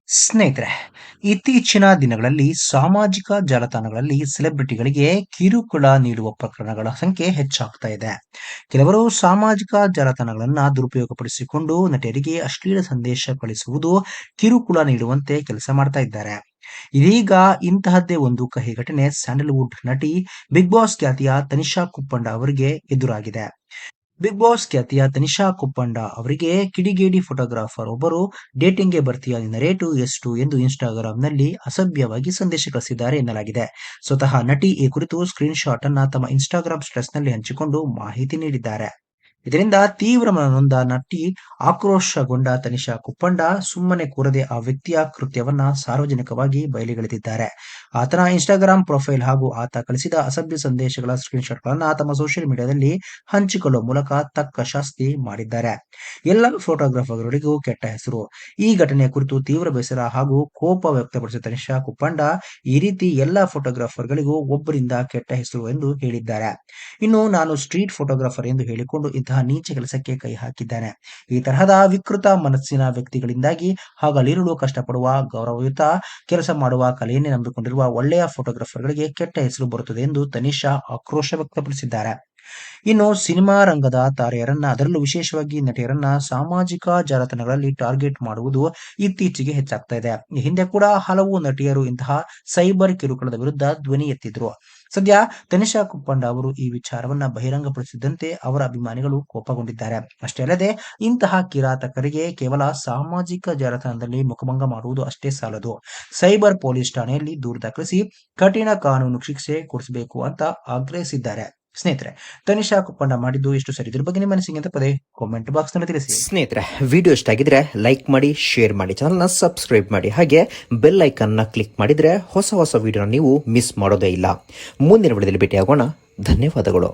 ಸ್ನೇಹಿತರೆ, ಇತ್ತೀಚಿನ ದಿನಗಳಲ್ಲಿ ಸಾಮಾಜಿಕ ಜಾಲತಾಣಗಳಲ್ಲಿ ಸೆಲೆಬ್ರಿಟಿಗಳಿಗೆ ಕಿರುಕುಳ ನೀಡುವ ಪ್ರಕರಣಗಳ ಸಂಖ್ಯೆ ಹೆಚ್ಚಾಗ್ತಾ ಇದೆ. ಕೆಲವರು ಸಾಮಾಜಿಕ ಜಾಲತಾಣಗಳನ್ನ ದುರುಪಯೋಗಪಡಿಸಿಕೊಂಡು ನಟಿಯರಿಗೆ ಅಶ್ಲೀಲ ಸಂದೇಶ ಕಳಿಸುವುದು, ಕಿರುಕುಳ ನೀಡುವಂತೆ ಕೆಲಸ ಮಾಡ್ತಾ ಇದ್ದಾರೆ. ಇದೀಗ ಇಂತಹದ್ದೇ ಒಂದು ಕಹಿ ಘಟನೆ ಸ್ಯಾಂಡಲ್ವುಡ್ ನಟಿ ಬಿಗ್ ಬಾಸ್ ಖ್ಯಾತಿಯ ತನಿಷಾ ಕುಪ್ಪಂಡ ಅವರಿಗೆ ಎದುರಾಗಿದೆ. ಬಿಗ್ ಬಾಸ್ ಖ್ಯಾತಿಯ ತನಿಷಾ ಕುಪ್ಪಂಡ ಅವರಿಗೆ ಕಿಡಿಗೇಡಿ ಫೋಟೋಗ್ರಾಫರ್ ಒಬ್ಬರು ಡೇಟಿಂಗ್ಗೆ ಬರ್ತೀಯಾ, ನಿನ್ನ ರೇಟು ಎಷ್ಟು ಎಂದು ಇನ್ಸ್ಟಾಗ್ರಾಂನಲ್ಲಿ ಅಸಭ್ಯವಾಗಿ ಸಂದೇಶ ಕಳಿಸಿದ್ದಾರೆ ಎನ್ನಲಾಗಿದೆ. ಸ್ವತಃ ನಟಿ ಈ ಕುರಿತು ಸ್ಕ್ರೀನ್ ಶಾಟ್ ಅನ್ನ ತಮ್ಮ ಇನ್ಸ್ಟಾಗ್ರಾಂ ಸ್ಟೇಟಸ್ನಲ್ಲಿ ಹಂಚಿಕೊಂಡು ಮಾಹಿತಿ ನೀಡಿದ್ದಾರೆ. ಇದರಿಂದ ತೀವ್ರ ಮನನೊಂದ ನಟಿ ಆಕ್ರೋಶಗೊಂಡ ತನಿಷಾ ಕುಪ್ಪಂಡ ಸುಮ್ಮನೆ ಕೂರದೆ ಆ ವ್ಯಕ್ತಿಯ ಕೃತ್ಯವನ್ನ ಸಾರ್ವಜನಿಕವಾಗಿ ಬಯಲಿಗೆಳೆದಿದ್ದಾರೆ. ಆತನ ಇನ್ಸ್ಟಾಗ್ರಾಂ ಪ್ರೊಫೈಲ್ ಹಾಗೂ ಆತ ಕಳಿಸಿದ ಅಸಭ್ಯ ಸಂದೇಶಗಳ ಸ್ಕ್ರೀನ್ಶಾಟ್ಗಳನ್ನ ತಮ್ಮ ಸೋಷಿಯಲ್ ಮೀಡಿಯಾದಲ್ಲಿ ಹಂಚಿಕೊಳ್ಳುವ ಮೂಲಕ ತಕ್ಕ ಶಾಸ್ತಿ ಮಾಡಿದ್ದಾರೆ. ಎಲ್ಲ ಫೋಟೋಗ್ರಾಫರ್ಗಳಿಗೂ ಕೆಟ್ಟ ಹೆಸರು. ಈ ಘಟನೆಯ ಕುರಿತು ತೀವ್ರ ಬೇಸರ ಹಾಗೂ ಕೋಪ ವ್ಯಕ್ತಪಡಿಸಿದ ತನಿಷಾ ಕುಪ್ಪಂಡ ಈ ರೀತಿ ಎಲ್ಲ ಫೋಟೋಗ್ರಾಫರ್ಗಳಿಗೂ ಒಬ್ಬರಿಂದ ಕೆಟ್ಟ ಹೆಸರು ಎಂದು ಹೇಳಿದ್ದಾರೆ. ಇನ್ನು ನಾನು ಸ್ಟ್ರೀಟ್ ಫೋಟೋಗ್ರಾಫರ್ ಎಂದು ಹೇಳಿಕೊಂಡು ಇಂತಹ ನೀಚ ಕೆಲಸಕ್ಕೆ ಕೈ ಹಾಕಿದ್ದಾನೆ. ಈ ತರಹದ ವಿಕೃತ ಮನಸ್ಸಿನ ವ್ಯಕ್ತಿಗಳಿಂದಾಗಿ ಹಗಲಿರುಳು ಕಷ್ಟಪಡುವ, ಗೌರವಯುತ ಕೆಲಸ ಮಾಡುವ, ಕಲೆಯನ್ನೇ ನಂಬಿಕೊಂಡಿರುವ ಒಳ್ಳೆಯ ಫೋಟೋಗ್ರಾಫರ್ಗಳಿಗೆ ಕೆಟ್ಟ ಹೆಸರು ಬರುತ್ತದೆ ಎಂದು ತನಿಷಾ ಆಕ್ರೋಶ ವ್ಯಕ್ತಪಡಿಸಿದ್ದಾರೆ. ಇನ್ನು ಸಿನಿಮಾ ರಂಗದ ತಾರೆಯರನ್ನ, ಅದರಲ್ಲೂ ವಿಶೇಷವಾಗಿ ನಟಿಯರನ್ನ ಸಾಮಾಜಿಕ ಜಾಲತಾಣಗಳಲ್ಲಿ ಟಾರ್ಗೆಟ್ ಮಾಡುವುದು ಇತ್ತೀಚೆಗೆ ಹೆಚ್ಚಾಗ್ತಾ ಇದೆ. ಈ ಹಿಂದೆ ಕೂಡ ಹಲವು ನಟಿಯರು ಇಂತಹ ಸೈಬರ್ ಕಿರುಕುಳದ ವಿರುದ್ಧ ಧ್ವನಿ ಎತ್ತಿದ್ರು. ಸದ್ಯ ತನಿಷಾ ಕುಪ್ಪಂಡ ಅವರು ಈ ವಿಚಾರವನ್ನ ಬಹಿರಂಗಪಡಿಸಿದಂತೆ ಅವರ ಅಭಿಮಾನಿಗಳು ಕೋಪಗೊಂಡಿದ್ದಾರೆ. ಅಷ್ಟೇ ಅಲ್ಲದೆ ಇಂತಹ ಕಿರಾತಕರಿಗೆ ಕೇವಲ ಸಾಮಾಜಿಕ ಜಾಲತಾಣದಲ್ಲಿ ಮುಖಭಂಗ ಮಾಡುವುದು ಅಷ್ಟೇ ಸಾಲದು, ಸೈಬರ್ ಪೊಲೀಸ್ ಠಾಣೆಯಲ್ಲಿ ದೂರು ದಾಖಲಿಸಿ ಕಠಿಣ ಕಾನೂನು ಶಿಕ್ಷೆ ಕೊಡಿಸಬೇಕು ಅಂತ ಆಗ್ರಹಿಸಿದ್ದಾರೆ. ಸ್ನೇಹಿತರೆ, ತನಿಷಾ ಕುಪ್ಪಂಡ ಮಾಡಿದ್ದು ಎಷ್ಟು ಸರಿ, ಇದ್ರ ಬಗ್ಗೆ ನಿಮ್ಮ ಅನಿಸಿಕೆ ಅಂತ ಪದೇ ಕಾಮೆಂಟ್ ಬಾಕ್ಸ್ ನಲ್ಲಿ ತಿಳಿಸಿ. ಸ್ನೇಹಿತರೆ, ವಿಡಿಯೋ ಇಷ್ಟ ಆಗಿದ್ರೆ ಲೈಕ್ ಮಾಡಿ, ಶೇರ್ ಮಾಡಿ, ಚಾನಲ್ನ ಸಬ್ಸ್ಕ್ರೈಬ್ ಮಾಡಿ, ಹಾಗೆ ಬೆಲ್ ಐಕನ್ನ ಕ್ಲಿಕ್ ಮಾಡಿದ್ರೆ ಹೊಸ ವಿಡಿಯೋನ ನೀವು ಮಿಸ್ ಮಾಡೋದೇ ಇಲ್ಲ. ಮುಂದಿನ ವಿಡಿಯೋದಲ್ಲಿ ಭೇಟಿಯಾಗೋಣ. ಧನ್ಯವಾದಗಳು.